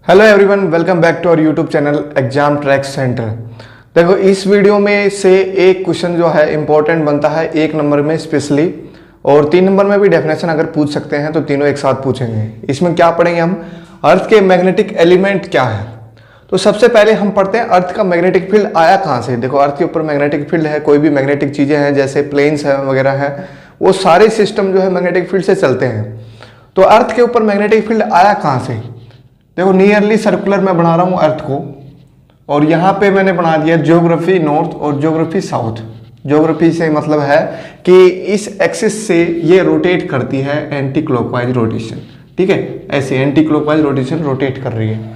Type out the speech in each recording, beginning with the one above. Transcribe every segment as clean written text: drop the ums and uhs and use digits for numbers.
Hello everyone, welcome back to our YouTube channel exam track centre. देखो, इस video में से एक क्वेश्चन जो है इंपॉर्टेंट बनता है 1 नंबर में स्पेशली, और 3 नंबर में भी डेफिनेशन अगर पूछ सकते हैं तो तीनों एक साथ पूछेंगे। इसमें क्या पढ़ेंगे हम, अर्थ के मैग्नेटिक एलिमेंट क्या है। तो सबसे पहले हम पढ़ते हैं अर्थ का मैग्नेटिक फील्ड आया कहाँ से। देखो, अर्थ के ऊपर मैग्नेटिक फील्ड है, कोई भी मैग्नेटिक चीजें हैं जैसे प्लेन्स है वगैरह है, वो सारे सिस्टम जो है मैग्नेटिक फील्ड से चलते हैं। तो अर्थ के ऊपर मैग्नेटिक फील्ड आया कहाँ से। देखो, नियरली सर्कुलर मैं बना रहा हूं अर्थ को, और यहां पे मैंने बना दिया ज्योग्राफी नॉर्थ और ज्योग्राफी साउथ। ज्योग्राफी से मतलब है कि इस एक्सिस से ये रोटेट करती है एंटी क्लॉकवाइज रोटेशन, ठीक है, ऐसे एंटी क्लॉकवाइज रोटेशन रोटेट कर रही है।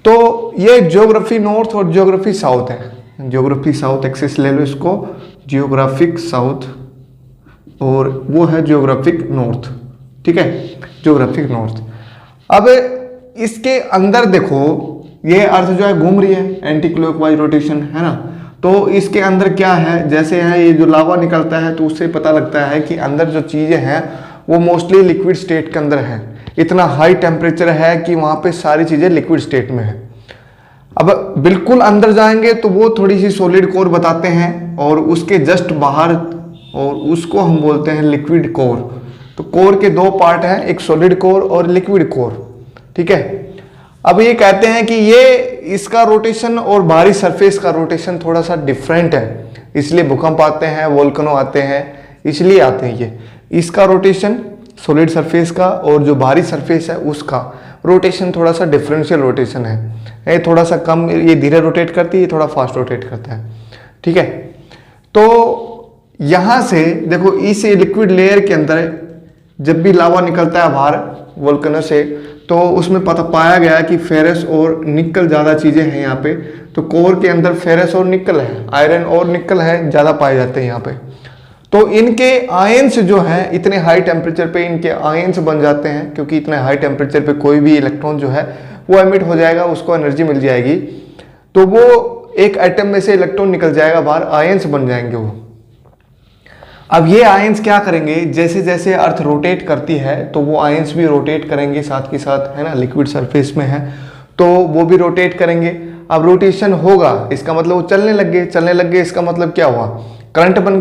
तो ये ज्योग्राफी नॉर्थ और ज्योग्राफी साउथ है। ज्योग्राफी साउथ एक्सिस ले लो इसको, जियोग्राफिक साउथ, और वो है ज्योग्राफिक नॉर्थ, ठीक है, ज्योग्राफिक नॉर्थ। अब इसके अंदर देखो, ये अर्थ जो है घूम रही है, एंटी क्लॉकवाइज रोटेशन है ना। तो इसके अंदर क्या है, जैसे है ये जो लावा निकलता है तो उससे पता लगता है कि अंदर जो चीजें हैं वो मोस्टली लिक्विड स्टेट के अंदर है। इतना हाई टेम्परेचर है कि वहां पे सारी चीजें लिक्विड स्टेट में है। अब बिल्कुल अंदर जाएंगे तो वो थोड़ी सी सॉलिड कोर बताते हैं, और उसके जस्ट बाहर, और उसको हम बोलते हैं लिक्विड कोर। तो कोर के 2 पार्ट हैं, एक सॉलिड कोर और लिक्विड कोर, ठीक है। अब ये कहते हैं कि ये इसका रोटेशन और बाहरी सरफेस का रोटेशन थोड़ा सा डिफरेंट है, इसलिए भूकंप आते हैं, वोल्केनो आते हैं, इसलिए आते हैं ये। इसका रोटेशन सॉलिड सरफेस का और जो बाहरी सरफेस है उसका रोटेशन थोड़ा सा डिफरेंशियल रोटेशन है। ये थोड़ा सा कम, ये धीरे रोटेट करती है, ये थोड़ा फास्ट रोटेट करता है, ठीक है। तो यहां से देखो, इस लिक्विड लेयर के अंदर जब भी लावा निकलता है बाहर वोल्केनो से, तो उसमें पता पाया गया कि फेरस और निकल ज़्यादा चीज़ें हैं यहाँ पे। तो कोर के अंदर फेरस और निकल है, आयरन और निकल है, ज़्यादा पाए जाते हैं यहाँ पे। तो इनके आयंस जो हैं इतने हाई टेम्परेचर पे इनके आयंस बन जाते हैं, क्योंकि इतने हाई टेम्परेचर पे कोई भी इलेक्ट्रॉन जो है वो एमिट हो जाएगा, उसको एनर्जी मिल जाएगी, तो वो एक एटम में से इलेक्ट्रॉन निकल जाएगा बाहर, आयंस बन जाएंगे वो। अब ये आयंस क्या करेंगे, जैसे जैसे अर्थ रोटेट करती है तो वो आयंस भी रोटेट करेंगे साथ के साथ, है ना, लिक्विड सरफेस में है तो वो भी रोटेट करेंगे। अब रोटेशन होगा, इसका मतलब वो चलने लग गए, इसका मतलब क्या हुआ, करंट बन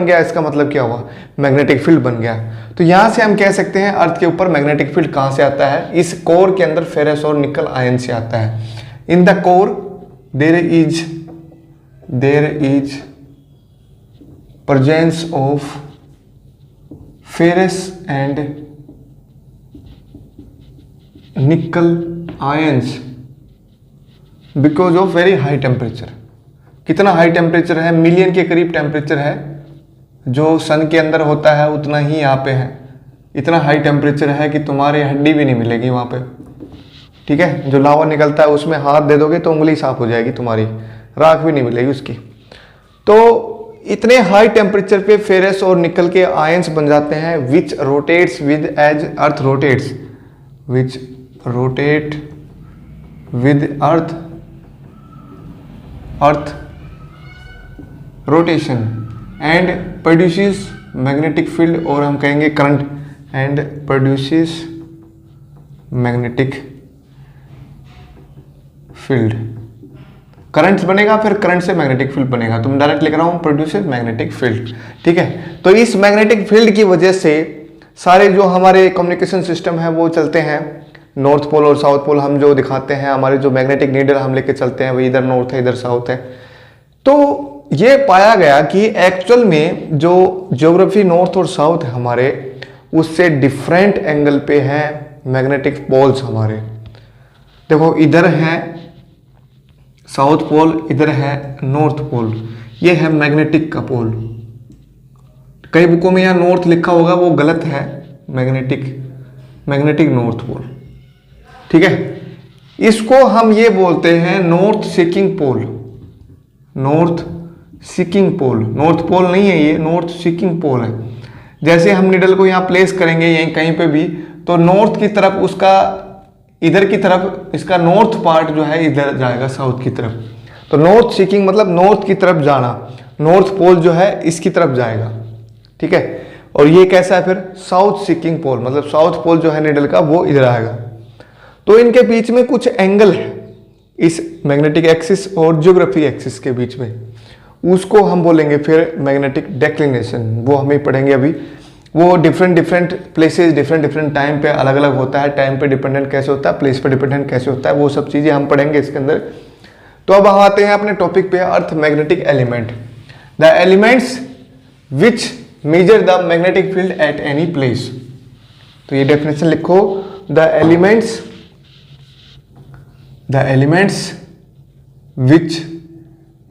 गया, इसका मतलब क्या हुआ, मैग्नेटिक फील्ड बन गया। तो यहां से हम कह सकते हैं अर्थ के ऊपर मैग्नेटिक फील्ड कहां से आता है, इस कोर के अंदर फेरस और निकल आयन से आता है। In the core there is presence of ferrous and nickel ions because of very high temperature। कितना हाई टेम्परेचर है, मिलियन के करीब टेम्परेचर है, जो सन के अंदर होता है उतना ही यहाँ पे है। इतना हाई टेम्परेचर है कि तुम्हारी हड्डी भी नहीं मिलेगी वहाँ पे, ठीक है। जो लावा निकलता है उसमें हाथ दे दोगे तो उंगली साफ हो जाएगी तुम्हारी, राख भी नहीं मिलेगी उसकी। तो इतने हाई टेम्परेचर पे फेरस और निकल के आयंस बन जाते हैं, which rotates with as earth rotates, which rotate with earth rotation and produces magnetic field, और हम कहेंगे current, and produces magnetic field. Current बनेगा, फिर करंट से मैग्नेटिक फील्ड बनेगा। तुम डायरेक्ट लिख रहा हूं प्रोड्यूसेस मैग्नेटिक फील्ड, ठीक है। तो इस मैग्नेटिक फील्ड की वजह से सारे जो हमारे कम्युनिकेशन सिस्टम है वो चलते हैं। नॉर्थ पोल और साउथ पोल हम जो दिखाते हैं, हमारे जो मैग्नेटिक नीडल हम लेके चलते हैं, वो इधर नॉर्थ है इधर साउथ है। तो ये पाया गया कि एक्चुअल में जो ज्योग्राफी नॉर्थ और साउथ है हमारे, उससे डिफरेंट एंगल पे है मैग्नेटिक पोल्स हमारे। देखो, इधर है साउथ पोल, इधर है नॉर्थ पोल, ये है मैग्नेटिक का पोल। कई बुकों में यहाँ नॉर्थ लिखा होगा, वो गलत है, मैग्नेटिक नॉर्थ पोल, ठीक है। इसको हम ये बोलते हैं नॉर्थ सीकिंग पोल। नॉर्थ सीकिंग पोल, नॉर्थ पोल नहीं है ये, नॉर्थ सीकिंग पोल है। जैसे हम निडल को यहाँ प्लेस करेंगे यहीं कहीं पे भी, तो नॉर्थ की तरफ उसका, इधर की तरफ इसका नॉर्थ पार्ट जो है इधर जाएगा साउथ की तरफ। तो नॉर्थ सीकिंग मतलब नॉर्थ की तरफ जाना, नॉर्थ पोल जो है इसकी तरफ जाएगा, ठीक है। और ये कैसा है फिर, साउथ सीकिंग पोल, मतलब साउथ पोल जो है निडल का वो इधर आएगा। तो इनके बीच में कुछ एंगल है इस मैग्नेटिक एक्सिस और ज्योग्राफिक एक्सिस के बीच में, उसको हम बोलेंगे फिर मैग्नेटिक डेक्लिनेशन। वो हम ही पढ़ेंगे अभी। वो डिफरेंट प्लेसेस डिफरेंट टाइम पे अलग अलग होता है, टाइम पे डिपेंडेंट कैसे होता है, प्लेस पे डिपेंडेंट कैसे होता है, वो सब चीज़ें हम पढ़ेंगे इसके अंदर। तो अब हम आते हैं अपने टॉपिक पे, earth magnetic element. The elements which measure the magnetic field at any place. तो ये डेफिनेशन लिखो, the elements which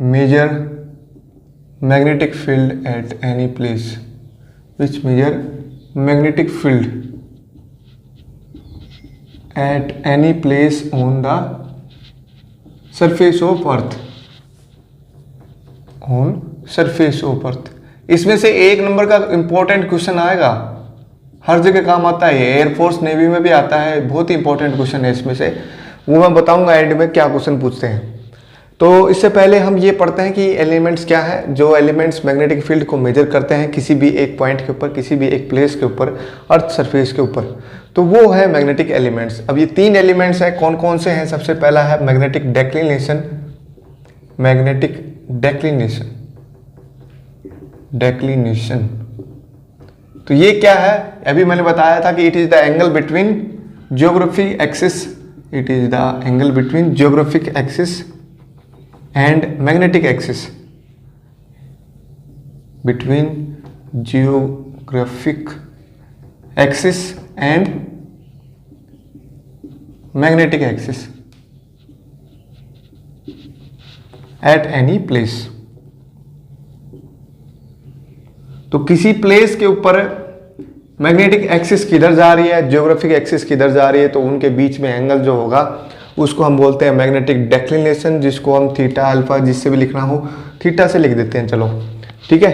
measure magnetic field at any place, which measure magnetic field at any place on the surface of earth, on surface of earth। इसमें से एक number का important question आएगा, हर जगह काम आता है, एयरफोर्स नेवी में भी आता है, बहुत ही इंपॉर्टेंट क्वेश्चन है इसमें से, वो मैं बताऊंगा एंड में क्या क्वेश्चन पूछते हैं। तो इससे पहले हम ये पढ़ते हैं कि एलिमेंट्स क्या है, जो एलिमेंट्स मैग्नेटिक फील्ड को मेजर करते हैं किसी भी एक पॉइंट के ऊपर, किसी भी एक प्लेस के ऊपर, अर्थ सरफेस के ऊपर, तो वो है मैग्नेटिक एलिमेंट्स। अब ये 3 एलिमेंट्स हैं, कौन कौन से हैं? सबसे पहला है मैग्नेटिक डेक्लिनेशन। मैग्नेटिक डेक्लिनेशन तो ये क्या है? अभी मैंने बताया था कि it is the angle between geographic axis, it is the angle between geographic axis and magnetic axis, between geographic axis and magnetic axis at any place। तो किसी प्लेस के ऊपर मैग्नेटिक एक्सिस किधर जा रही है, ज्योग्राफिक एक्सिस किधर जा रही है, तो उनके बीच में एंगल जो होगा उसको हम बोलते हैं मैग्नेटिक डेक्लिनेशन, जिसको हम थीटा अल्फा जिससे भी लिखना हो थीटा से लिख देते हैं। चलो ठीक है।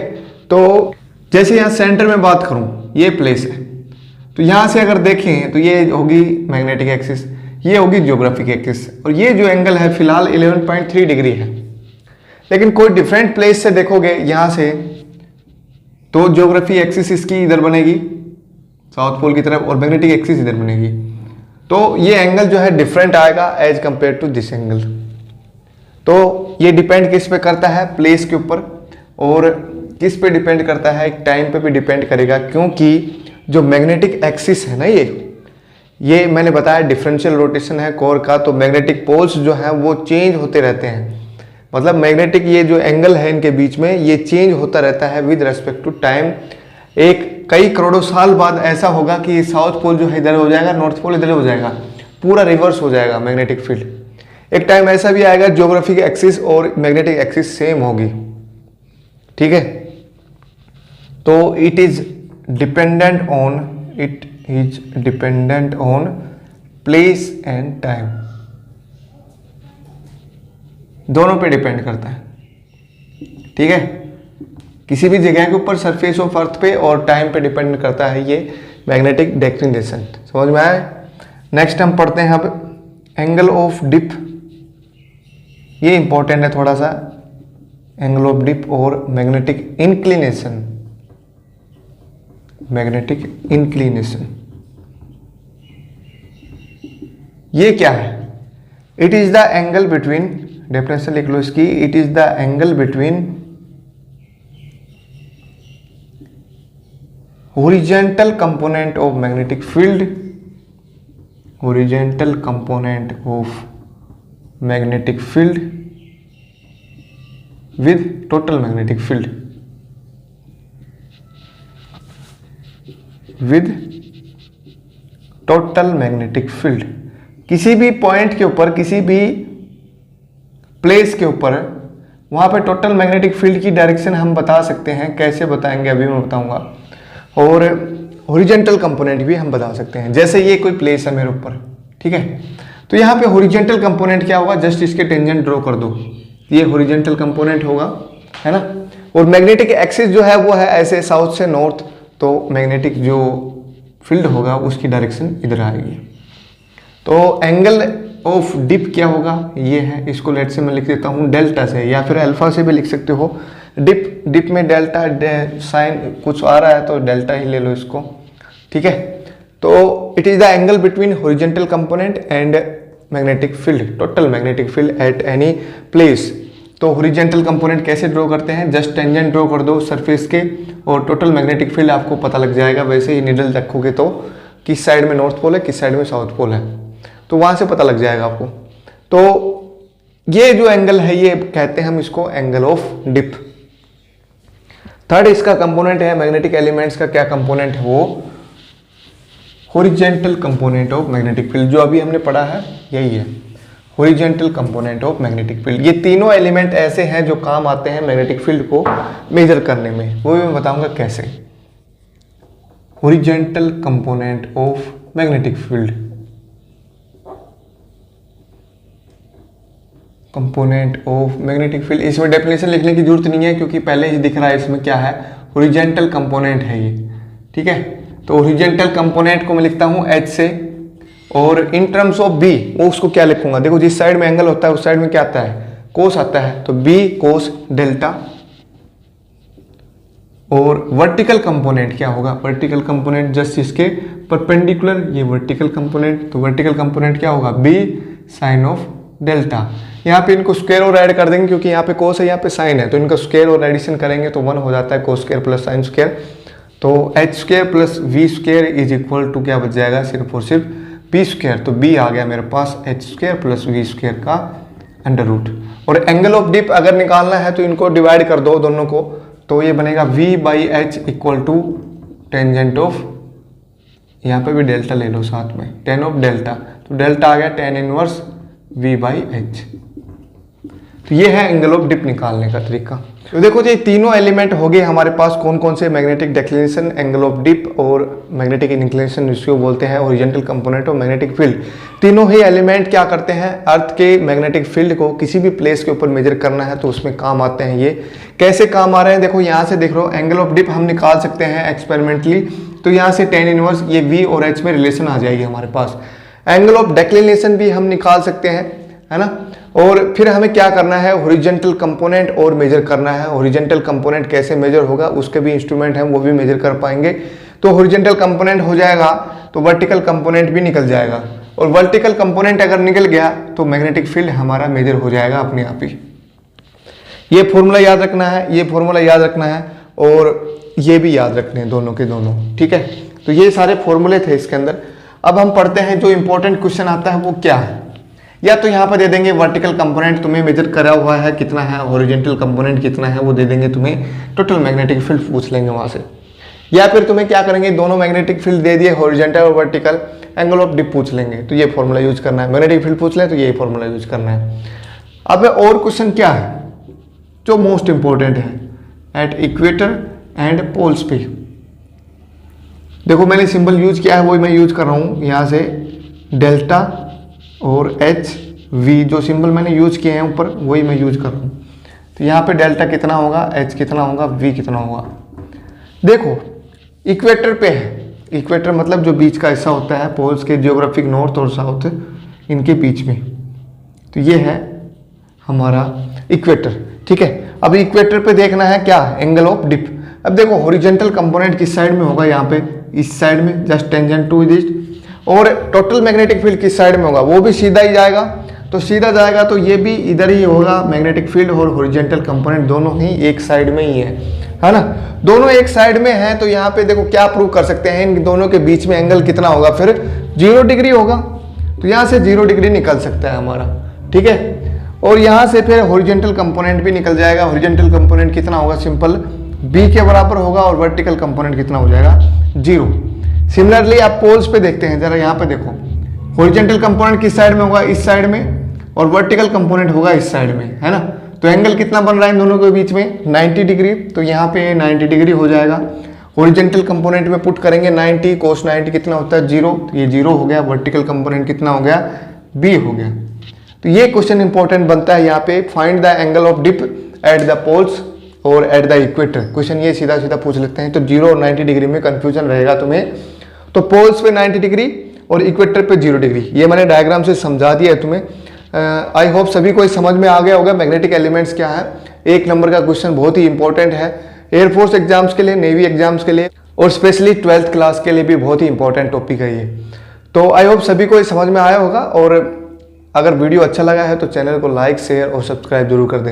तो जैसे यहाँ सेंटर में बात करूँ, ये प्लेस है, तो यहाँ से अगर देखें तो ये होगी मैग्नेटिक एक्सिस, ये होगी ज्योग्राफिक एक्सिस, और ये जो एंगल है फिलहाल 11.3 डिग्री है। लेकिन कोई डिफरेंट प्लेस से देखोगे यहाँ से, तो ज्योग्राफी एक्सिस इसकी इधर बनेगी साउथ पोल की तरफ, और मैग्नेटिक एक्सिस इधर बनेगी। तो ये एंगल जो है डिफरेंट आएगा as compare to this angle. तो ये डिपेंड किस पे करता है? प्लेस के ऊपर, और किस पे डिपेंड करता है? टाइम पे भी डिपेंड करेगा, क्योंकि जो मैग्नेटिक एक्सिस है ना, ये मैंने बताया डिफरेंशियल रोटेशन है कोर का, तो मैग्नेटिक पोल्स जो है वो चेंज होते रहते हैं। मतलब मैग्नेटिक ये जो एंगल है इनके बीच में, ये चेंज होता रहता है विद रेस्पेक्ट टू टाइम। एक कई करोड़ों साल बाद ऐसा होगा कि साउथ पोल जो है इधर हो जाएगा, नॉर्थ पोल इधर हो जाएगा, पूरा रिवर्स हो जाएगा मैग्नेटिक फील्ड। एक टाइम ऐसा भी आएगा ज्योग्राफिक एक्सिस और मैग्नेटिक एक्सिस सेम होगी। ठीक है। तो it is dependent on place and time, दोनों पे डिपेंड करता है। ठीक है। किसी भी जगह के ऊपर सरफेस ऑफ अर्थ पे और टाइम पे डिपेंड करता है ये मैग्नेटिक डेक्लिनेशन। समझ में आया? नेक्स्ट हम पढ़ते हैं अब एंगल ऑफ डिप। ये इंपॉर्टेंट है थोड़ा सा, एंगल ऑफ डिप और मैग्नेटिक इंक्लिनेशन। मैग्नेटिक इंक्लिनेशन ये क्या है? It is the angle between, definition लिख लो इसकी, it is the angle between horizontal component of magnetic field, horizontal component of magnetic field with total magnetic field, with total magnetic field। किसी भी point के ऊपर, किसी भी प्लेस के ऊपर, वहां पे टोटल मैग्नेटिक फील्ड की डायरेक्शन हम बता सकते हैं। कैसे बताएंगे अभी मैं बताऊंगा। और हॉरिजॉन्टल कंपोनेंट भी हम बता सकते हैं। जैसे ये कोई प्लेस है मेरे ऊपर, ठीक है, तो यहाँ पे हॉरिजॉन्टल कंपोनेंट क्या होगा? जस्ट इसके टेंजेंट ड्रॉ कर दो, ये हॉरिजॉन्टल कंपोनेंट होगा, है ना। और मैग्नेटिक एक्सिस जो है वो है ऐसे साउथ से नॉर्थ, तो मैग्नेटिक जो फील्ड होगा उसकी डायरेक्शन इधर आएगी। तो एंगल ऑफ डिप क्या होगा? ये है, इसको लेट से मैं लिख देता हूँ डेल्टा से, या फिर अल्फा से भी लिख सकते हो। डिप में डेल्टा साइन कुछ आ रहा है तो डेल्टा ही ले लो इसको, ठीक है। तो it is the angle between horizontal component and magnetic field, total magnetic field at any place. तो हॉरिजॉन्टल कंपोनेंट कैसे ड्रॉ करते हैं, जस्ट टेंजेंट ड्रॉ कर दो सरफेस के और टोटल मैग्नेटिक फील्ड आपको पता लग जाएगा। वैसे ही निडल रखोगे तो किस साइड में नॉर्थ पोल है, किस साइड में साउथ पोल है, तो वहां से पता लग जाएगा आपको। तो ये जो एंगल है ये कहते हैं हम इसको एंगल ऑफ डिप। थर्ड इसका कंपोनेंट है मैग्नेटिक एलिमेंट्स का, क्या कंपोनेंट है वो, horizontal component of magnetic field. जो अभी हमने पढ़ा है यही है, horizontal component of magnetic field. ये तीनों एलिमेंट ऐसे हैं जो काम आते हैं मैग्नेटिक फील्ड को मेजर करने में, वो भी मैं बताऊंगा कैसे। Horizontal component of magnetic field, component of magnetic field, इसमें डेफिनेशन लिखने की जरूरत नहीं है क्योंकि पहले ही दिख रहा है इसमें क्या है, हॉरिजॉन्टल कंपोनेंट है ये, ठीक है। तो हॉरिजॉन्टल कंपोनेंट को मैं लिखता हूं H से, और इन टर्म्स ऑफ B वो उसको क्या लिखूंगा, देखो जिस साइड में एंगल होता है उस साइड में क्या आता है, कोस आता है, तो B कोस डेल्टा। और वर्टिकल कंपोनेंट क्या होगा, वर्टिकल कंपोनेंट जस्ट इसके परपेंडिकुलर, ये वर्टिकल कंपोनेंट, तो वर्टिकल कंपोनेंट क्या होगा, B साइन ऑफ डेल्टा। यहाँ पे इनको स्क्वायर और ऐड कर देंगे क्योंकि यहाँ पे कोस है यहाँ पे साइन है, तो इनका स्क्वायर और एडिशन करेंगे तो 1 हो जाता है, cos square plus sine square. तो H square plus V square is equal to क्या बच जाएगा, सिर्फ और सिर्फ बी स्क्वायर। तो बी आ गया मेरे पास H square plus V square का अंडर रूट। और एंगल ऑफ डिप अगर निकालना है तो इनको डिवाइड कर दो दोनों को, तो ये बनेगा v by h equal to tangent of, यहाँ पे भी डेल्टा ले लो साथ में, टेन ऑफ डेल्टा, तो डेल्टा आ गया tan inverse v by h. तो ये है एंगल ऑफ डिप निकालने का तरीका। तो देखो ये तीनों एलिमेंट हो गए हमारे पास, कौन कौन से, magnetic declination, angle of dip और मैग्नेटिक इंक्लिनेशन, जिसको बोलते हैं हॉरिजॉन्टल कंपोनेंट और मैग्नेटिक फील्ड। तीनों ही एलिमेंट क्या करते हैं, अर्थ के मैग्नेटिक फील्ड को किसी भी प्लेस के ऊपर मेजर करना है तो उसमें काम आते हैं। ये कैसे काम आ रहे हैं, देखो यहाँ से देख लो, एंगल ऑफ डिप हम निकाल सकते हैं एक्सपेरिमेंटली, तो यहाँ से टेन इनवर्स ये v और h में रिलेशन आ जाएगी हमारे पास। एंगल ऑफ डिक्लिनेशन भी हम निकाल सकते हैं, है ना। और फिर हमें क्या करना है, हॉरिजॉन्टल कंपोनेंट और मेजर करना है। हॉरिजॉन्टल कंपोनेंट कैसे मेजर होगा, उसके भी इंस्ट्रूमेंट हैं, वो भी मेजर कर पाएंगे। तो हॉरिजॉन्टल कंपोनेंट हो जाएगा तो वर्टिकल कंपोनेंट भी निकल जाएगा, और वर्टिकल कंपोनेंट अगर निकल गया तो मैग्नेटिक फील्ड हमारा मेजर हो जाएगा अपने आप ही। ये फॉर्मूला याद रखना है, ये फॉर्मूला याद रखना है, और ये भी याद रखने हैं दोनों के दोनों, ठीक है। तो ये सारे फॉर्मूले थे इसके अंदर। अब हम पढ़ते हैं जो इंपॉर्टेंट क्वेश्चन आता है वो क्या है। या तो यहाँ पर दे देंगे वर्टिकल कंपोनेंट तुम्हें मेजर करा हुआ है कितना है, हॉरिजॉन्टल कंपोनेंट कितना है वो दे देंगे तुम्हें, टोटल मैग्नेटिक फील्ड पूछ लेंगे वहां से। या फिर तुम्हें क्या करेंगे, दोनों मैग्नेटिक फील्ड दे दिए, हॉरिजॉन्टल और वर्टिकल, एंगल ऑफ डिप पूछ लेंगे तो ये फॉर्मूला यूज करना है, मैग्नेटिक फील्ड पूछ लें तो ये फॉर्मूला यूज करना है। अब और क्वेश्चन क्या है जो मोस्ट इंपॉर्टेंट है, एट इक्वेटर एंड पोल्स पे। देखो मैंने सिंबल यूज किया है वही मैं यूज कर रहा हूँ, यहाँ से डेल्टा और एच वी, जो सिंबल मैंने यूज किए हैं ऊपर वही मैं यूज कर रहा हूँ। तो यहाँ पे डेल्टा कितना होगा, एच कितना होगा, वी कितना होगा। देखो इक्वेटर पे है, इक्वेटर मतलब जो बीच का हिस्सा होता है, पोल्स के जियोग्राफिक नॉर्थ और साउथ इनके बीच में, तो ये है हमारा इक्वेटर, ठीक है। अब इक्वेटर पे देखना है क्या, एंगल ऑफ डिप। अब देखो हॉरिजॉन्टल कंपोनेंट किस साइड में होगा, यहाँ पे इस साइड में, जस्ट टेंजेंट टू दिस। और टोटल मैग्नेटिक फील्ड किस साइड में होगा, वो भी सीधा ही जाएगा, तो सीधा जाएगा तो ये भी इधर ही होगा। मैग्नेटिक फील्ड और हॉरिजॉन्टल कंपोनेंट दोनों ही एक साइड में ही है ना, दोनों एक साइड में है। तो यहाँ पे देखो क्या प्रूव कर सकते हैं, इन दोनों के बीच में एंगल कितना होगा, फिर 0 डिग्री होगा। तो यहाँ से 0 डिग्री निकल सकता है हमारा, ठीक है। और यहाँ से फिर हॉरिजॉन्टल कंपोनेंट भी निकल जाएगा। हॉरिजॉन्टल कंपोनेंट कितना होगा, सिंपल b के बराबर होगा, और वर्टिकल कंपोनेंट कितना हो जाएगा, 0। सिमिलरली आप पोल्स पे देखते हैं, जरा यहाँ पे देखो, हॉरिजॉन्टल कंपोनेंट किस साइड में होगा, इस साइड में, और वर्टिकल कंपोनेंट होगा इस साइड में, है ना। तो एंगल कितना बन रहा है इन दोनों के बीच में, 90 डिग्री। तो यहाँ पे 90 डिग्री हो जाएगा। हॉरिजॉन्टल कंपोनेंट में पुट करेंगे 90, कोस 90 कितना होता है, 0, तो ये 0 हो गया। वर्टिकल कंपोनेंट कितना हो गया, b हो गया। तो ये क्वेश्चन इंपॉर्टेंट बनता है यहाँ पे, find the angle of dip at the poles और एट द इक्वेटर। क्वेश्चन ये सीधा सीधा पूछ लेते हैं, तो 0 और 90 डिग्री में कंफ्यूजन रहेगा तुम्हें। तो पोल्स पे 90 डिग्री और इक्वेटर पे 0 डिग्री, ये मैंने डायग्राम से समझा दिया है तुम्हें। आई होप सभी को समझ में आ गया होगा मैग्नेटिक एलिमेंट्स क्या है। 1 नंबर का क्वेश्चन बहुत ही इंपॉर्टेंट है एयरफोर्स एग्जाम्स के लिए, नेवी एग्जाम्स के लिए। और स्पेशली 12th क्लास के लिए भी बहुत ही इंपॉर्टेंट टॉपिक है ये। तो आई होप सभी को ये समझ में आया होगा, और अगर वीडियो अच्छा लगा है तो चैनल को लाइक, शेयर और सब्सक्राइब जरूर कर दें।